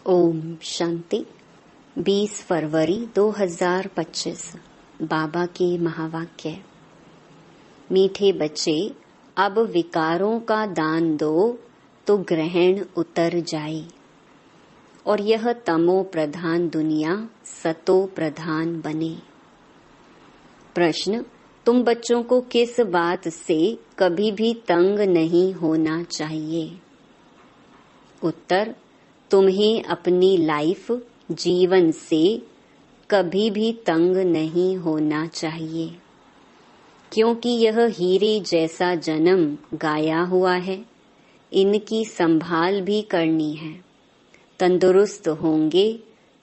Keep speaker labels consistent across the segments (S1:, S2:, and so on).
S1: ओम शांति। 20 फरवरी 2025 बाबा के महावाक्य। मीठे बच्चे, अब विकारों का दान दो तो ग्रहण उतर जाए और यह तमो प्रधान दुनिया सतो प्रधान बने। प्रश्न: तुम बच्चों को किस बात से कभी भी तंग नहीं होना चाहिए? उत्तर: तुम्हें अपनी लाइफ जीवन से कभी भी तंग नहीं होना चाहिए, क्योंकि यह हीरे जैसा जन्म गाया हुआ है। इनकी संभाल भी करनी है। तंदुरुस्त होंगे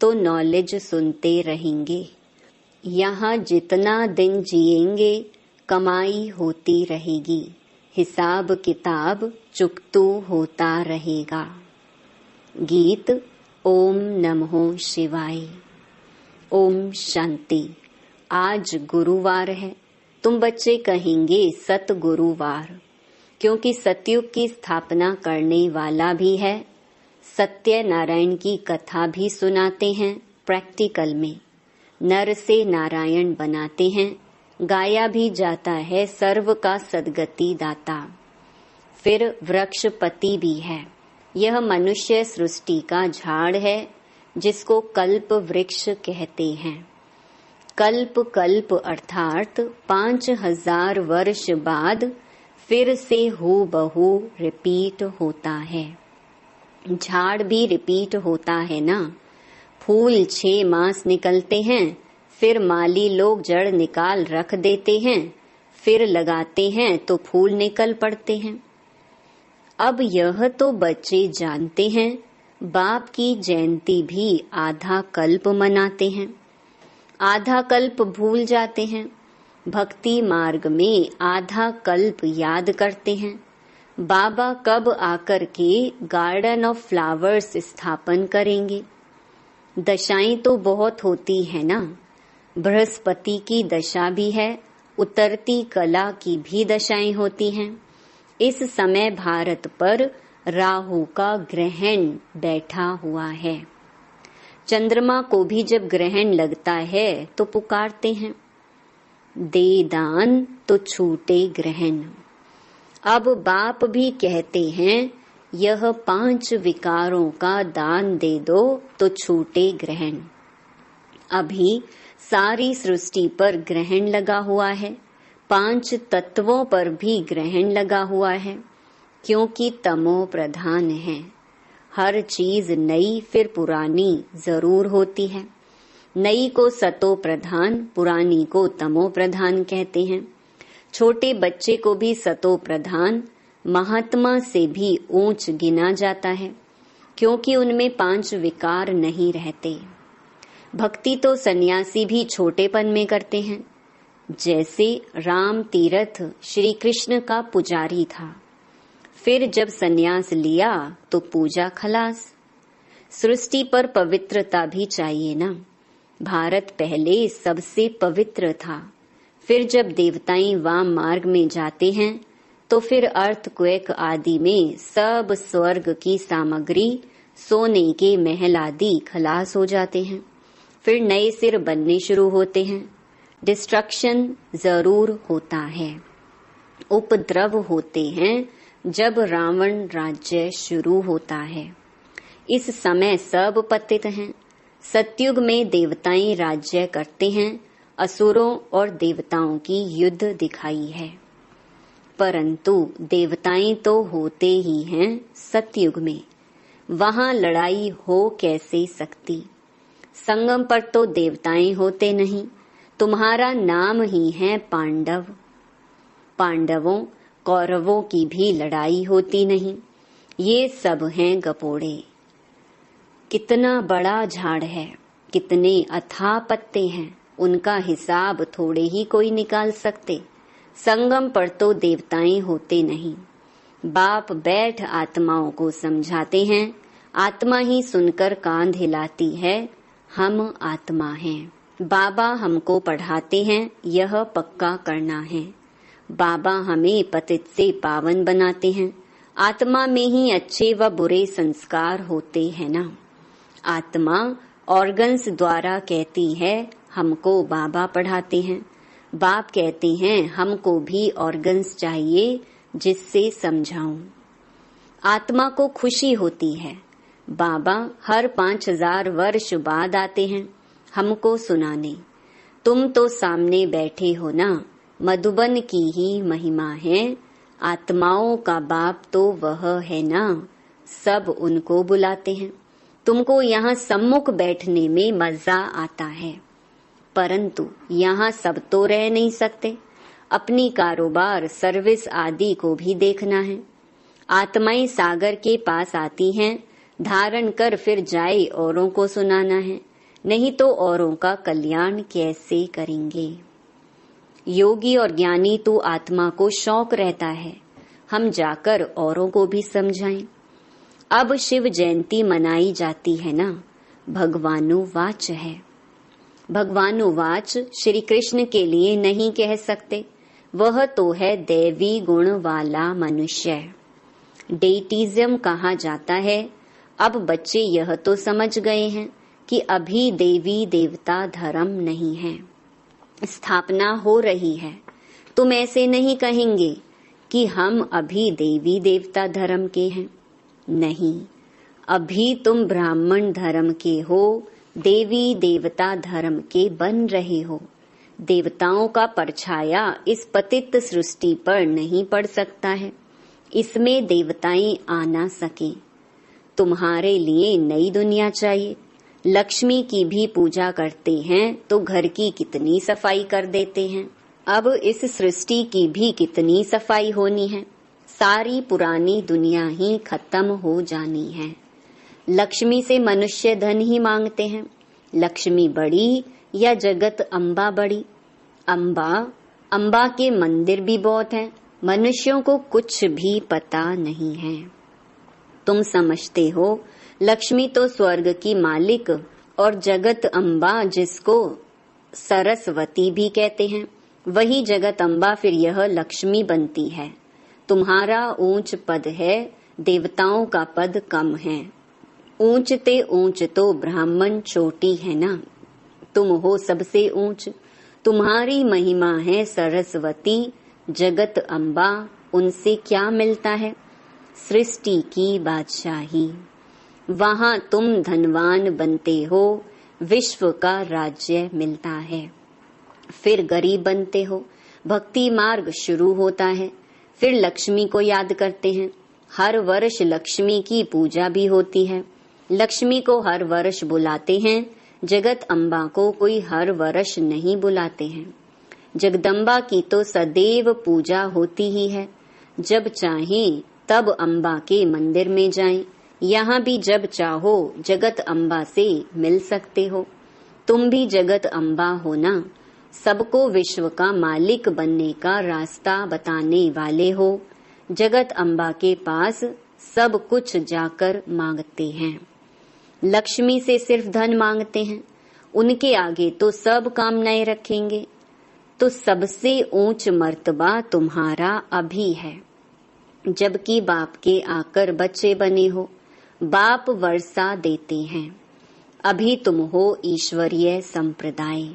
S1: तो नॉलेज सुनते रहेंगे। यहाँ जितना दिन जिएंगे कमाई होती रहेगी, हिसाब किताब चुकतू होता रहेगा। गीत। ओम नमो शिवाय। ओम शांति। आज गुरुवार है। तुम बच्चे कहेंगे सत गुरुवार, क्योंकि सतयुग की स्थापना करने वाला भी है। सत्य नारायण की कथा भी सुनाते हैं। प्रैक्टिकल में नर से नारायण बनाते हैं। गाया भी जाता है सर्व का सद्गति दाता। फिर वृक्षपति भी है। यह मनुष्य सृष्टि का झाड़ है, जिसको कल्प वृक्ष कहते हैं। कल्प कल्प अर्थात 5000 वर्ष बाद फिर से हूबहू रिपीट होता है। झाड़ भी रिपीट होता है ना। फूल 6 मास निकलते हैं, फिर माली लोग जड़ निकाल रख देते हैं, फिर लगाते हैं तो फूल निकल पड़ते हैं। अब यह तो बच्चे जानते हैं, बाप की जयंती भी आधा कल्प मनाते हैं, आधा कल्प भूल जाते हैं। भक्ति मार्ग में आधा कल्प याद करते हैं। बाबा कब आकर के गार्डन ऑफ फ्लावर्स स्थापन करेंगे? दशाएं तो बहुत होती है ना। बृहस्पति की दशा भी है, उतरती कला की भी दशाएं होती हैं। इस समय भारत पर राहु का ग्रहण बैठा हुआ है। चंद्रमा को भी जब ग्रहण लगता है तो पुकारते हैं, दे दान तो छूटे ग्रहण। अब बाप भी कहते हैं, यह 5 विकारों का दान दे दो तो छूटे ग्रहण। अभी सारी सृष्टि पर ग्रहण लगा हुआ है। 5 तत्वों पर भी ग्रहण लगा हुआ है, क्योंकि तमो प्रधान है। हर चीज नई फिर पुरानी जरूर होती है। नई को सतो प्रधान, पुरानी को तमो प्रधान कहते हैं। छोटे बच्चे को भी सतो प्रधान, महात्मा से भी ऊंच गिना जाता है, क्योंकि उनमें 5 विकार नहीं रहते। भक्ति तो सन्यासी भी छोटेपन में करते हैं। जैसे राम तीरथ श्री कृष्ण का पुजारी था, फिर जब सन्यास लिया तो पूजा खलास। सृष्टि पर पवित्रता भी चाहिए ना। भारत पहले सबसे पवित्र था, फिर जब देवताएं वाम मार्ग में जाते हैं तो फिर अर्थक्वेक आदि में सब स्वर्ग की सामग्री, सोने के महल आदि खलास हो जाते हैं। फिर नए सिर बनने शुरू होते हैं। डिस्ट्रक्शन जरूर होता है। उपद्रव होते हैं जब रावण राज्य शुरू होता है। इस समय सब पतित हैं। सतयुग में देवताएं राज्य करते हैं। असुरों और देवताओं की युद्ध दिखाई है, परंतु देवताएं तो होते ही हैं सतयुग में। वहां लड़ाई हो कैसे सकती? संगम पर तो देवताएं होते नहीं। तुम्हारा नाम ही है पांडव। पांडवों कौरवों की भी लड़ाई होती नहीं। ये सब हैं गपोड़े। कितना बड़ा झाड़ है, कितने अथाह पत्ते हैं, उनका हिसाब थोड़े ही कोई निकाल सकते। संगम पर तो देवताएं होते नहीं। बाप बैठ आत्माओं को समझाते हैं। आत्मा ही सुनकर कान हिलाती है, हम आत्मा हैं। बाबा हमको पढ़ाते हैं, यह पक्का करना है। बाबा हमें पतित से पावन बनाते हैं। आत्मा में ही अच्छे व बुरे संस्कार होते हैं ना। आत्मा ऑर्गन्स द्वारा कहती है हमको बाबा पढ़ाते हैं। बाप कहते हैं हमको भी ऑर्गन्स चाहिए जिससे समझाऊं। आत्मा को खुशी होती है। बाबा हर 5000 वर्ष बाद आते हैं हमको सुनाने। तुम तो सामने बैठे हो ना, मधुबन की ही महिमा है। आत्माओं का बाप तो वह है ना, सब उनको बुलाते हैं। तुमको यहाँ सम्मुख बैठने में मजा आता है, परंतु यहाँ सब तो रह नहीं सकते। अपनी कारोबार, सर्विस आदि को भी देखना है। आत्माएं सागर के पास आती हैं, धारण कर फिर जाए औरों को सुनाना है, नहीं तो औरों का कल्याण कैसे करेंगे। योगी और ज्ञानी तो आत्मा को शौक रहता है हम जाकर औरों को भी समझाएं। अब शिव जयंती मनाई जाती है ना, भगवानुवाच है। भगवानुवाच श्री कृष्ण के लिए नहीं कह सकते, वह तो है दैवी गुण वाला मनुष्य। डेटिज्म कहा जाता है। अब बच्चे यह तो समझ गए हैं कि अभी देवी देवता धर्म नहीं है, स्थापना हो रही है। तुम ऐसे नहीं कहेंगे कि हम अभी देवी देवता धर्म के हैं, नहीं, अभी तुम ब्राह्मण धर्म के हो, देवी देवता धर्म के बन रहे हो। देवताओं का परछाया इस पतित सृष्टि पर नहीं पड़ सकता है, इसमें देवताएं आ ना सके। तुम्हारे लिए नई दुनिया चाहिए। लक्ष्मी की भी पूजा करते हैं तो घर की कितनी सफाई कर देते हैं। अब इस सृष्टि की भी कितनी सफाई होनी है। सारी पुरानी दुनिया ही खत्म हो जानी है। लक्ष्मी से मनुष्य धन ही मांगते हैं। लक्ष्मी बड़ी या जगत अम्बा बड़ी? अम्बा के मंदिर भी बहुत हैं, मनुष्यों को कुछ भी पता नहीं है। तुम समझते हो लक्ष्मी तो स्वर्ग की मालिक और जगत अम्बा जिसको सरस्वती भी कहते हैं, वही जगत अम्बा फिर यह लक्ष्मी बनती है। तुम्हारा ऊंच पद है, देवताओं का पद कम है। ऊंचते ऊंच तो ब्राह्मण चोटी है ना, तुम हो सबसे ऊंच। तुम्हारी महिमा है सरस्वती, जगत अम्बा, उनसे क्या मिलता है? सृष्टि की बादशाही। वहां तुम धनवान बनते हो, विश्व का राज्य मिलता है। फिर गरीब बनते हो, भक्ति मार्ग शुरू होता है। फिर लक्ष्मी को याद करते हैं। हर वर्ष लक्ष्मी की पूजा भी होती है। लक्ष्मी को हर वर्ष बुलाते हैं, जगत अम्बा को कोई हर वर्ष नहीं बुलाते हैं। जगदम्बा की तो सदैव पूजा होती ही है। जब चाहें तब अम्बा के मंदिर में जाएं। यहाँ भी जब चाहो जगत अम्बा से मिल सकते हो। तुम भी जगत अम्बा हो ना, सबको विश्व का मालिक बनने का रास्ता बताने वाले हो। जगत अम्बा के पास सब कुछ जाकर मांगते हैं। लक्ष्मी से सिर्फ धन मांगते हैं, उनके आगे तो सब कामनाएं रखेंगे। तो सबसे ऊंच मर्तबा तुम्हारा अभी है, जबकि बाप के आकर बच्चे बने हो। बाप वर्षा देते हैं। अभी तुम हो ईश्वरीय संप्रदाय,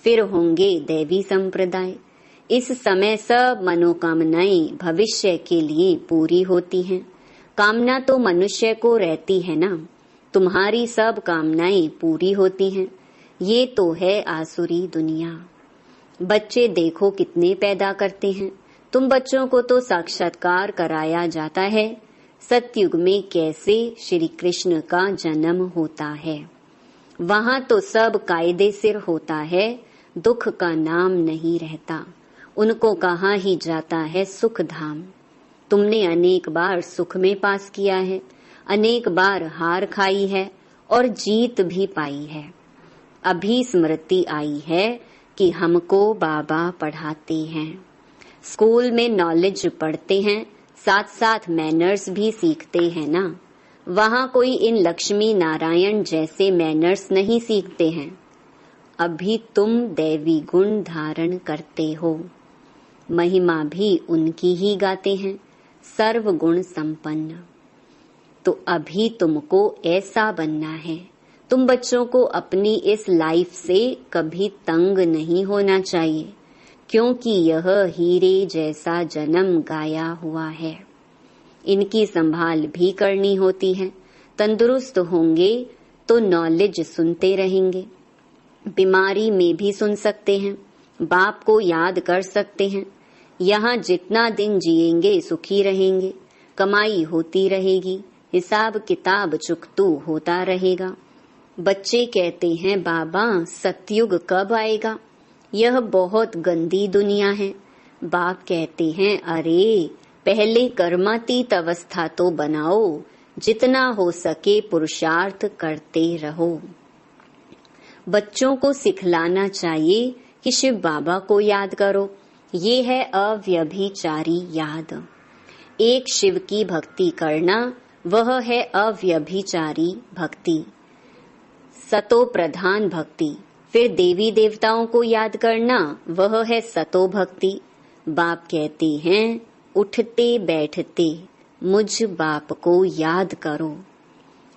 S1: फिर होंगे दैवी संप्रदाय। इस समय सब मनोकामनाएं भविष्य के लिए पूरी होती हैं। कामना तो मनुष्य को रहती है ना, तुम्हारी सब कामनाएं पूरी होती हैं। ये तो है आसुरी दुनिया। बच्चे देखो कितने पैदा करते हैं। तुम बच्चों को तो साक्षात्कार कराया जाता है, सतयुग में कैसे श्री कृष्ण का जन्म होता है। वहाँ तो सब कायदे सिर होता है, दुख का नाम नहीं रहता। उनको कहा ही जाता है सुख धाम। तुमने अनेक बार सुख में पास किया है, अनेक बार हार खाई है और जीत भी पाई है। अभी स्मृति आई है कि हमको बाबा पढ़ाते हैं। स्कूल में नॉलेज पढ़ते हैं, साथ साथ मैनर्स भी सीखते हैं ना। वहाँ कोई इन लक्ष्मी नारायण जैसे मैनर्स नहीं सीखते हैं। अभी तुम दैवी गुण धारण करते हो। महिमा भी उनकी ही गाते हैं, सर्व गुण संपन्न। तो अभी तुमको ऐसा बनना है। तुम बच्चों को अपनी इस लाइफ से कभी तंग नहीं होना चाहिए, क्योंकि यह हीरे जैसा जन्म गाया हुआ है। इनकी संभाल भी करनी होती है। तंदुरुस्त होंगे तो नॉलेज सुनते रहेंगे, बीमारी में भी सुन सकते हैं, बाप को याद कर सकते हैं। यहाँ जितना दिन जिएंगे सुखी रहेंगे, कमाई होती रहेगी, हिसाब किताब चुकतू होता रहेगा। बच्चे कहते हैं बाबा सतयुग कब आएगा, यह बहुत गंदी दुनिया है। बाप कहते हैं अरे पहले कर्मातीत अवस्था तो बनाओ, जितना हो सके पुरुषार्थ करते रहो। बच्चों को सिखलाना चाहिए कि शिव बाबा को याद करो, ये है अव्यभिचारी याद। एक शिव की भक्ति करना वह है अव्यभिचारी भक्ति, सतो प्रधान भक्ति। फिर देवी देवताओं को याद करना वह है सतो भक्ति। बाप कहते हैं उठते बैठते मुझ बाप को याद करो।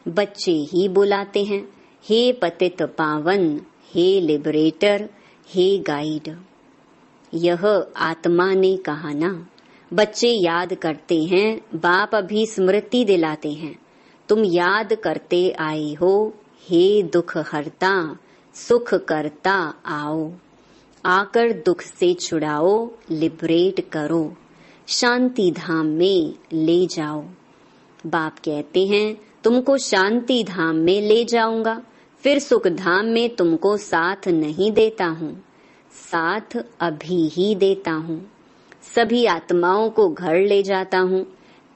S1: बच्चे ही बुलाते हैं हे पतित पावन, हे लिबरेटर, हे गाइड। यह आत्मा ने कहा ना। बच्चे याद करते हैं, बाप अभी स्मृति दिलाते हैं। तुम याद करते आए हो, हे दुख हरता सुख करता आओ। आकर दुख से छुड़ाओ, लिबरेट करो, शांति धाम में ले जाओ। बाप कहते हैं तुमको शांति धाम में ले जाऊंगा, फिर सुख धाम में तुमको साथ नहीं देता हूँ, साथ अभी ही देता हूँ। सभी आत्माओं को घर ले जाता हूँ।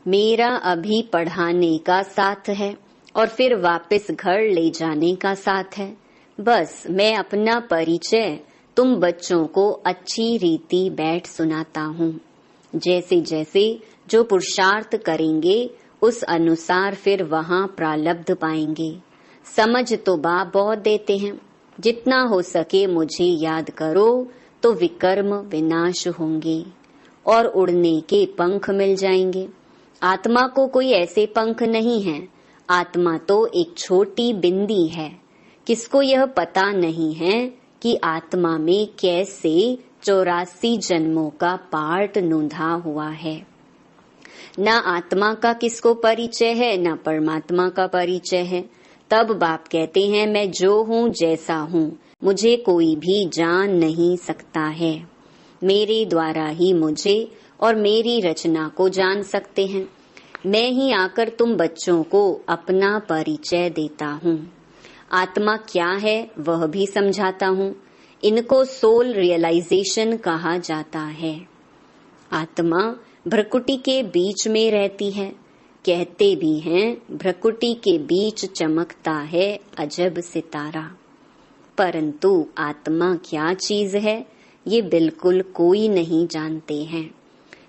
S1: मेरा अभी पढ़ाने का साथ है और फिर वापस घर ले जाने का साथ है। बस मैं अपना परिचय तुम बच्चों को अच्छी रीति बैठ सुनाता हूँ। जैसे जैसे जो पुरुषार्थ करेंगे उस अनुसार फिर वहाँ प्रालब्ध पाएंगे। समझ तो बाप बहुत देते हैं, जितना हो सके मुझे याद करो तो विकर्म विनाश होंगे और उड़ने के पंख मिल जाएंगे। आत्मा को कोई ऐसे पंख नहीं है, आत्मा तो एक छोटी बिंदी है। किसको यह पता नहीं है कि आत्मा में कैसे 84 जन्मों का पार्ट नूंधा हुआ है। न आत्मा का किसको परिचय है, न परमात्मा का परिचय है। तब बाप कहते हैं मैं जो हूँ जैसा हूँ, मुझे कोई भी जान नहीं सकता है। मेरे द्वारा ही मुझे और मेरी रचना को जान सकते हैं। मैं ही आकर तुम बच्चों को अपना परिचय देता हूँ। आत्मा क्या है वह भी समझाता हूँ। इनको सोल रियलाइजेशन कहा जाता है। आत्मा भ्रकुटी के बीच में रहती है। कहते भी हैं भ्रकुटी के बीच चमकता है अजब सितारा। परंतु आत्मा क्या चीज है ये बिल्कुल कोई नहीं जानते हैं।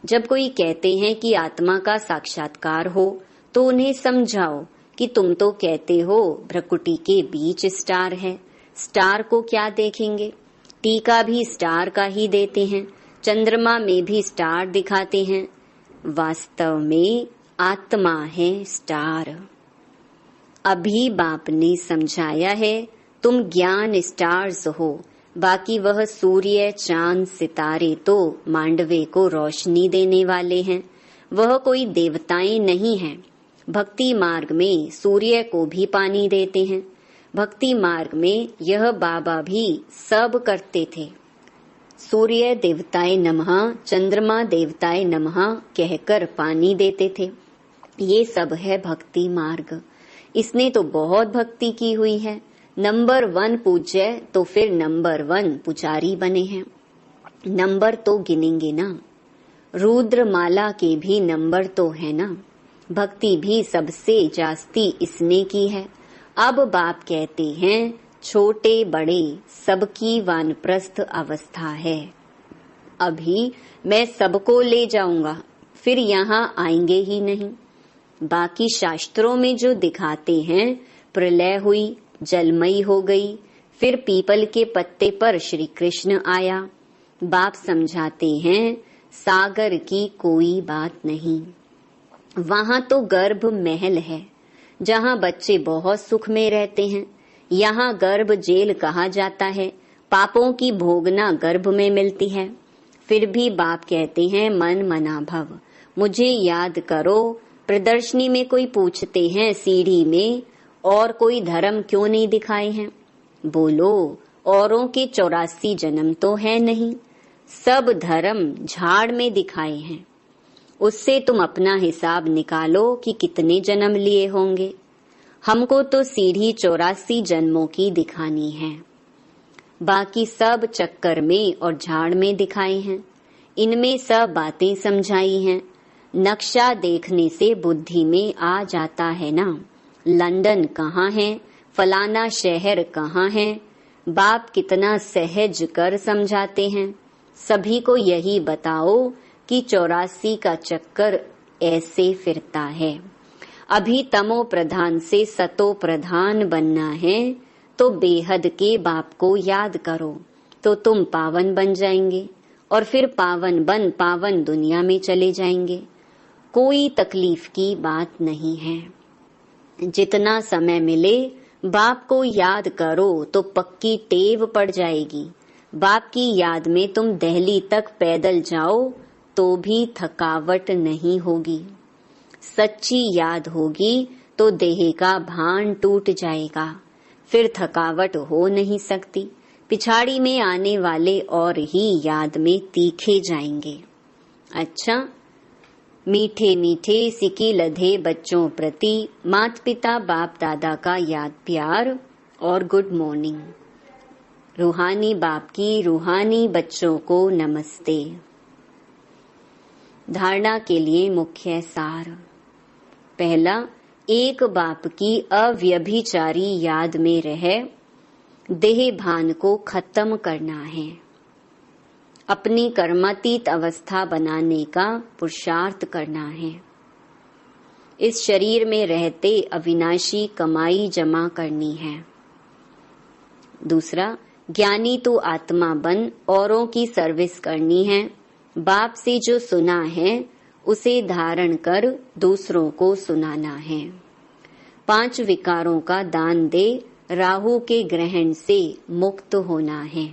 S1: जब कोई कहते हैं कि आत्मा का साक्षात्कार हो तो उन्हें समझाओ कि तुम तो कहते हो भ्रकुटी के बीच स्टार है, स्टार को क्या देखेंगे। टीका भी स्टार का ही देते हैं, चंद्रमा में भी स्टार दिखाते हैं। वास्तव में आत्मा है स्टार। अभी बाप ने समझाया है तुम ज्ञान स्टार्स हो, बाकी वह सूर्य चांद सितारे तो मांडवे को रोशनी देने वाले हैं। वह कोई देवताएं नहीं हैं। भक्ति मार्ग में सूर्य को भी पानी देते हैं। भक्ति मार्ग में यह बाबा भी सब करते थे। सूर्य देवताय नमः, चंद्रमा देवताय नमः कहकर पानी देते थे। ये सब है भक्ति मार्ग। इसने तो बहुत भक्ति की हुई है। नंबर 1 पूज्य तो फिर नंबर 1 पुजारी बने हैं। नंबर तो गिनेंगे ना। रुद्रमाला के भी नंबर तो है ना। भक्ति भी सबसे जास्ती इसने की है। अब बाप कहते हैं छोटे बड़े सबकी वानप्रस्थ अवस्था है। अभी मैं सबको ले जाऊंगा, फिर यहाँ आएंगे ही नहीं। बाकी शास्त्रों में जो दिखाते हैं प्रलय हुई, जलमयी हो गई, फिर पीपल के पत्ते पर श्री कृष्ण आया। बाप समझाते हैं सागर की कोई बात नहीं। वहां तो गर्भ महल है, जहाँ बच्चे बहुत सुख में रहते हैं। यहाँ गर्भ जेल कहा जाता है, पापों की भोगना गर्भ में मिलती है। फिर भी बाप कहते हैं मन मना भव, मुझे याद करो। प्रदर्शनी में कोई पूछते हैं सीढ़ी में और कोई धर्म क्यों नहीं दिखाए हैं। बोलो, औरों के 84 जन्म तो है नहीं, सब धर्म झाड़ में दिखाए हैं। उससे तुम अपना हिसाब निकालो कि कितने जन्म लिए होंगे। हमको तो सीढ़ी 84 जन्मों की दिखानी है, बाकी सब चक्कर में और झाड़ में दिखाई हैं। इनमें सब बातें समझाई हैं। नक्शा देखने से बुद्धि में आ जाता है ना, लंदन कहाँ है, फलाना शहर कहाँ है। बाप कितना सहज कर समझाते हैं। सभी को यही बताओ कि 84 का चक्कर ऐसे फिरता है। अभी तमो प्रधान से सतो प्रधान बनना है, तो बेहद के बाप को याद करो तो तुम पावन बन जाएंगे और फिर पावन बन पावन दुनिया में चले जाएंगे। कोई तकलीफ की बात नहीं है। जितना समय मिले बाप को याद करो तो पक्की टेव पड़ जाएगी। बाप की याद में तुम दिल्ली तक पैदल जाओ तो भी थकावट नहीं होगी। सच्ची याद होगी तो देह का भान टूट जाएगा, फिर थकावट हो नहीं सकती। पिछाड़ी में आने वाले और ही याद में तीखे जाएंगे। अच्छा, मीठे मीठे सिकी लधे बच्चों प्रति माता पिता बाप दादा का याद प्यार और गुड मॉर्निंग। रूहानी बाप की रूहानी बच्चों को नमस्ते। धारणा के लिए मुख्य सार। पहला, एक बाप की अव्यभिचारी याद में रह देह भान को खत्म करना है। अपनी कर्मातीत अवस्था बनाने का पुरुषार्थ करना है। इस शरीर में रहते अविनाशी कमाई जमा करनी है। दूसरा, ज्ञानी तो आत्मा बन औरों की सर्विस करनी है। बाप से जो सुना है उसे धारण कर दूसरों को सुनाना है। 5 विकारों का दान दे राहु के ग्रहण से मुक्त होना है।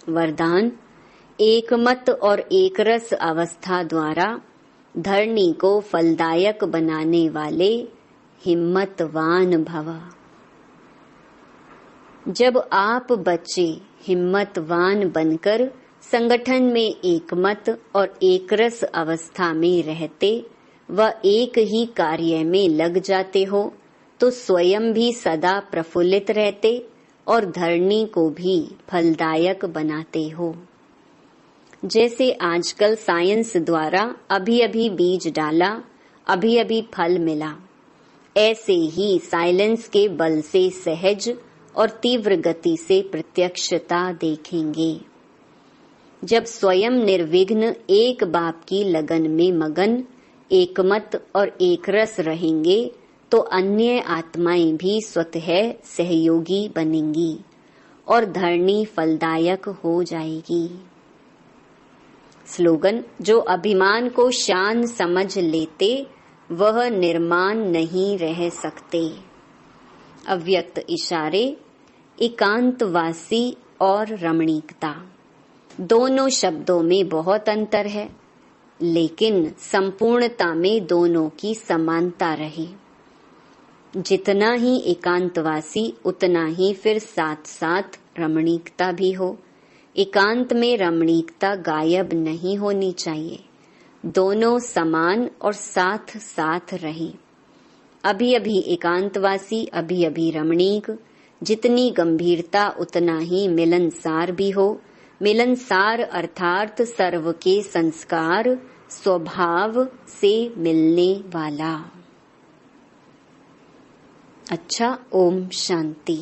S1: वरदान, एक मत और एक रस अवस्था द्वारा धरणी को फलदायक बनाने वाले हिम्मतवान भव। जब आप बच्चे हिम्मतवान बनकर संगठन में एक मत और एक रस अवस्था में रहते व एक ही कार्य में लग जाते हो तो स्वयं भी सदा प्रफुल्लित रहते और धरणी को भी फलदायक बनाते हो। जैसे आजकल साइंस द्वारा अभी अभी बीज डाला, अभी अभी फल मिला, ऐसे ही साइलेंस के बल से सहज और तीव्र गति से प्रत्यक्षता देखेंगे। जब स्वयं निर्विघ्न एक बाप की लगन में मगन, एकमत और एक रस रहेंगे तो अन्य आत्माएं भी स्वतः सहयोगी बनेंगी और धरणी फलदायक हो जाएगी। स्लोगन, जो अभिमान को शान समझ लेते वह निर्माण नहीं रह सकते। अव्यक्त इशारे, एकांतवासी और रमणीकता, दोनों शब्दों में बहुत अंतर है, लेकिन संपूर्णता में दोनों की समानता रही। जितना ही एकांतवासी उतना ही फिर साथ साथ रमणीकता भी हो। एकांत में रमणीकता गायब नहीं होनी चाहिए, दोनों समान और साथ साथ रहे। अभी अभी एकांतवासी, अभी अभी रमणीक। जितनी गंभीरता उतना ही मिलनसार भी हो। मिलनसार अर्थात सर्व के संस्कार स्वभाव से मिलने वाला। अच्छा, ओम शांति।